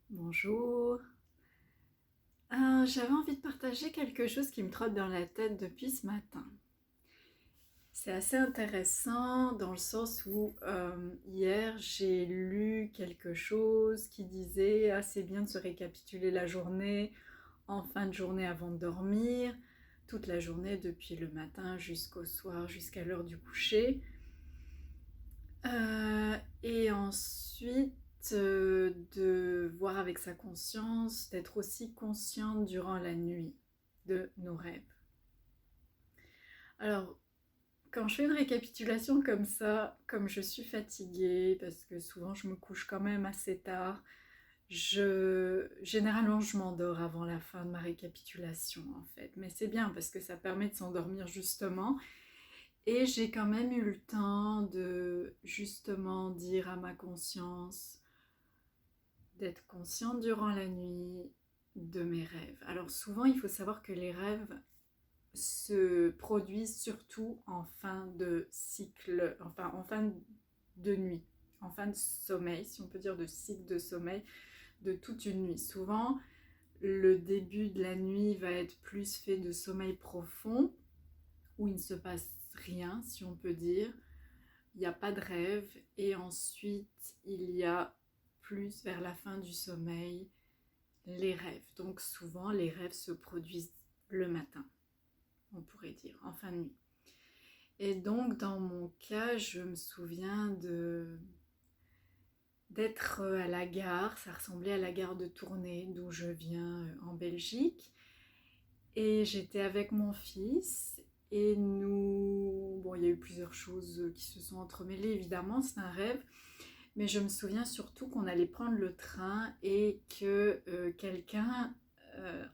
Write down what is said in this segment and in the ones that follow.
Bonjour. J'avais envie de partager quelque chose qui me trotte dans la tête depuis ce matin. C'est assez intéressant dans le sens où hier j'ai lu quelque chose qui disait c'est bien de se récapituler la journée en fin de journée avant de dormir, toute la journée depuis le matin jusqu'au soir, jusqu'à l'heure du coucher. Et ensuite, de voir avec sa conscience, d'être aussi consciente durant la nuit de nos rêves. Alors, quand je fais une récapitulation comme ça, comme je suis fatiguée, parce que souvent je me couche quand même assez tard, généralement je m'endors avant la fin de ma récapitulation en fait. Mais c'est bien parce que ça permet de s'endormir justement. Et j'ai quand même eu le temps de justement dire à ma conscience d'être consciente durant la nuit de mes rêves. Alors souvent, il faut savoir que les rêves se produisent surtout en fin de cycle, enfin en fin de nuit, en fin de sommeil, si on peut dire de cycle de sommeil, de toute une nuit. Souvent, le début de la nuit va être plus fait de sommeil profond, où il ne se passe rien, si on peut dire. Il n'y a pas de rêve. Et ensuite, il y a plus vers la fin du sommeil les rêves. Donc souvent, les rêves se produisent le matin, on pourrait dire, en fin de nuit. Et donc, dans mon cas, je me souviens d'être à la gare. Ça ressemblait à la gare de Tournai, d'où je viens en Belgique. Et j'étais avec mon fils. Et nous... Bon, il y a eu plusieurs choses qui se sont entremêlées, évidemment, c'est un rêve. Mais je me souviens surtout qu'on allait prendre le train et que quelqu'un,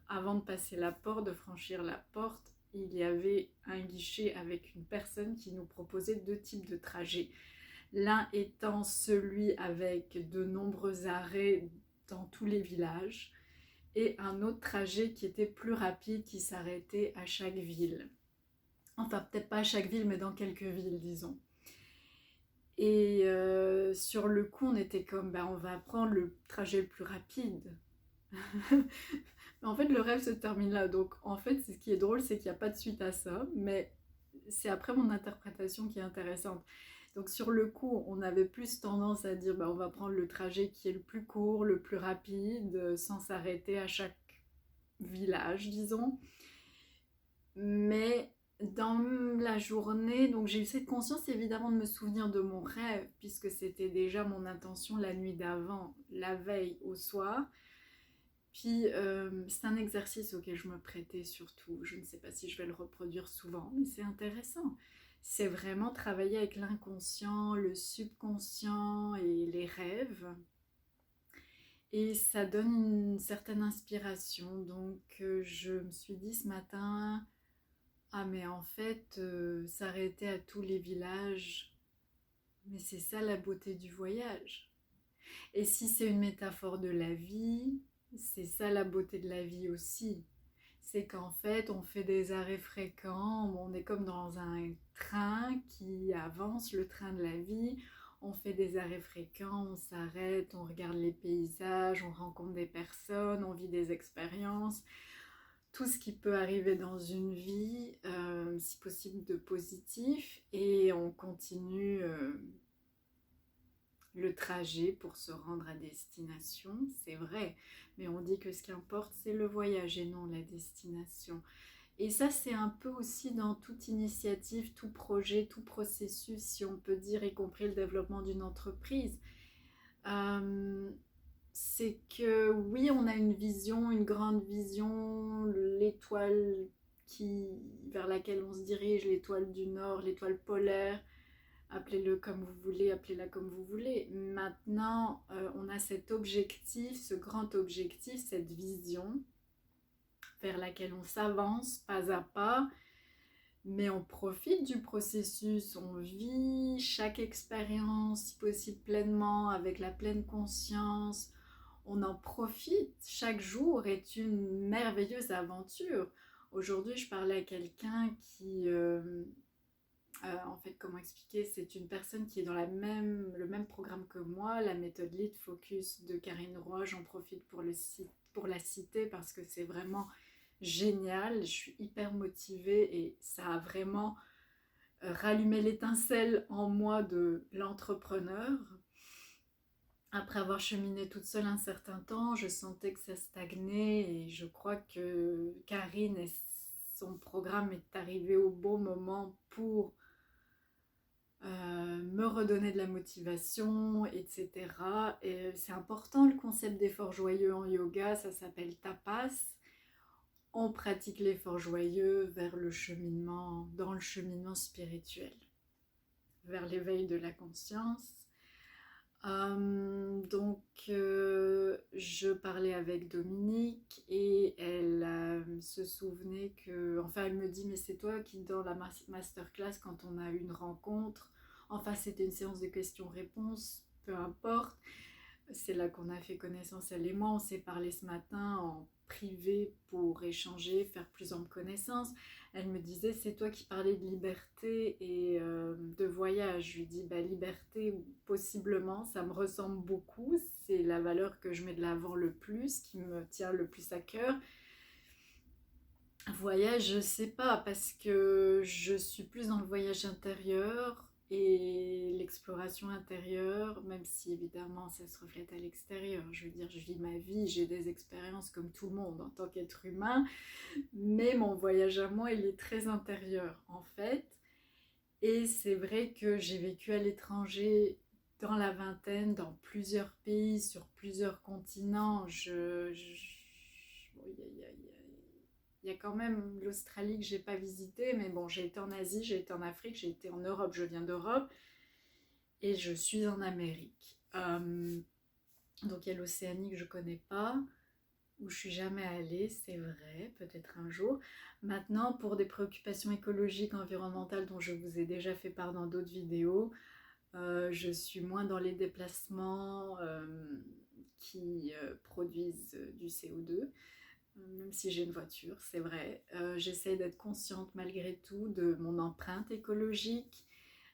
avant de passer la porte, de franchir la porte, il y avait un guichet avec une personne qui nous proposait deux types de trajets. L'un étant celui avec de nombreux arrêts dans tous les villages et un autre trajet qui était plus rapide, qui s'arrêtait à chaque ville. Enfin, peut-être pas à chaque ville, mais dans quelques villes, disons. Et sur le coup, on était comme, on va prendre le trajet le plus rapide. Mais en fait, le rêve se termine là. Donc, en fait, ce qui est drôle, c'est qu'il n'y a pas de suite à ça. Mais c'est après mon interprétation qui est intéressante. Donc, sur le coup, on avait plus tendance à dire, on va prendre le trajet qui est le plus court, le plus rapide, sans s'arrêter à chaque village, disons. Mais dans la journée, donc j'ai eu cette conscience évidemment de me souvenir de mon rêve, puisque c'était déjà mon intention la nuit d'avant, la veille au soir. Puis c'est un exercice auquel je me prêtais surtout. Je ne sais pas si je vais le reproduire souvent, mais c'est intéressant. C'est vraiment travailler avec l'inconscient, le subconscient et les rêves. Et ça donne une certaine inspiration. Donc je me suis dit ce matin, mais en fait, s'arrêter à tous les villages, mais c'est ça la beauté du voyage. Et si c'est une métaphore de la vie, c'est ça la beauté de la vie aussi. C'est qu'en fait, on fait des arrêts fréquents, on est comme dans un train qui avance, le train de la vie. On fait des arrêts fréquents, on s'arrête, on regarde les paysages, on rencontre des personnes, on vit des expériences, tout ce qui peut arriver dans une vie, si possible de positif, et on continue le trajet pour se rendre à destination, c'est vrai, mais on dit que ce qui importe c'est le voyage et non la destination. Et ça c'est un peu aussi dans toute initiative, tout projet, tout processus, si on peut dire, y compris le développement d'une entreprise. Euh, c'est que oui, on a une vision, une grande vision, l'étoile qui, vers laquelle on se dirige, l'étoile du Nord, l'étoile polaire, appelez-le comme vous voulez, appelez-la comme vous voulez. Maintenant, on a cet objectif, ce grand objectif, cette vision vers laquelle on s'avance pas à pas, mais on profite du processus, on vit chaque expérience, si possible pleinement, avec la pleine conscience, on en profite. Chaque jour est une merveilleuse aventure. Aujourd'hui, je parlais à quelqu'un En fait, comment expliquer? C'est une personne qui est dans le même programme que moi, la méthode Lead Focus de Karine Roy. J'en profite pour la citer parce que c'est vraiment génial. Je suis hyper motivée et ça a vraiment rallumé l'étincelle en moi de l'entrepreneur. Après avoir cheminé toute seule un certain temps, je sentais que ça stagnait et je crois que Karine et son programme est arrivé au bon moment pour me redonner de la motivation, etc. Et c'est important le concept d'effort joyeux en yoga, ça s'appelle tapas. On pratique l'effort joyeux vers le cheminement, dans le cheminement spirituel, vers l'éveil de la conscience. Je parlais avec Dominique et elle se souvenait que, enfin elle me dit mais c'est toi qui dans la masterclass quand on a eu une rencontre, enfin c'était une séance de questions-réponses, peu importe, c'est là qu'on a fait connaissance elle et moi, on s'est parlé ce matin en privé pour échanger, faire plus en connaissance. Elle me disait c'est toi qui parlais de liberté et de voyage. Je lui dis bah liberté possiblement, ça me ressemble beaucoup, c'est la valeur que je mets de l'avant le plus, qui me tient le plus à cœur. Voyage, je sais pas, parce que je suis plus dans le voyage intérieur et l'exploration intérieure, même si évidemment ça se reflète à l'extérieur. Je veux dire, je vis ma vie, j'ai des expériences comme tout le monde en tant qu'être humain, mais mon voyage à moi, il est très intérieur en fait. Et c'est vrai que j'ai vécu à l'étranger dans la vingtaine, dans plusieurs pays, sur plusieurs continents. Bon, il y a quand même l'Australie que j'ai pas visité, mais bon, j'ai été en Asie, j'ai été en Afrique, j'ai été en Europe, je viens d'Europe, et je suis en Amérique. Donc il y a l'Océanie que je connais pas, où je suis jamais allée, c'est vrai, peut-être un jour. Maintenant, pour des préoccupations écologiques, environnementales, dont je vous ai déjà fait part dans d'autres vidéos, je suis moins dans les déplacements qui produisent du CO2, même si j'ai une voiture, c'est vrai. J'essaie d'être consciente malgré tout de mon empreinte écologique.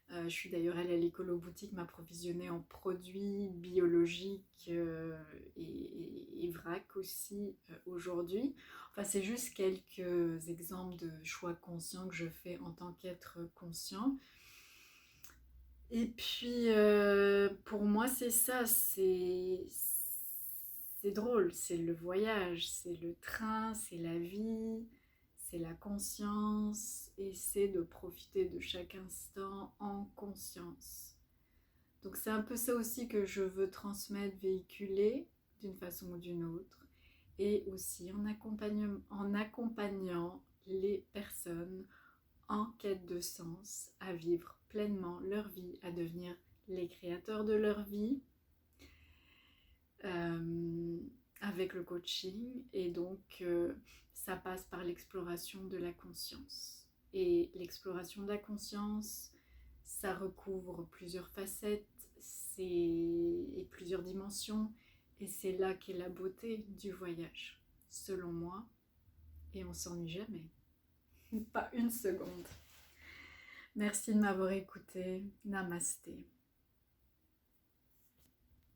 Je suis d'ailleurs allée à l'écolo-boutique m'approvisionner en produits biologiques et vrac aussi aujourd'hui. Enfin, c'est juste quelques exemples de choix conscients que je fais en tant qu'être conscient. Et puis, pour moi, c'est ça, c'est drôle, c'est le voyage, c'est le train, c'est la vie, c'est la conscience, et c'est de profiter de chaque instant en conscience. Donc c'est un peu ça aussi que je veux transmettre, véhiculer d'une façon ou d'une autre, et aussi en accompagnant les personnes en quête de sens à vivre pleinement leur vie, à devenir les créateurs de leur vie avec le coaching. Et donc ça passe par l'exploration de la conscience. Et l'exploration de la conscience, ça recouvre plusieurs facettes et plusieurs dimensions. Et c'est là qu'est la beauté du voyage, selon moi. Et on s'ennuie jamais. Pas une seconde. Merci de m'avoir écouté. Namasté.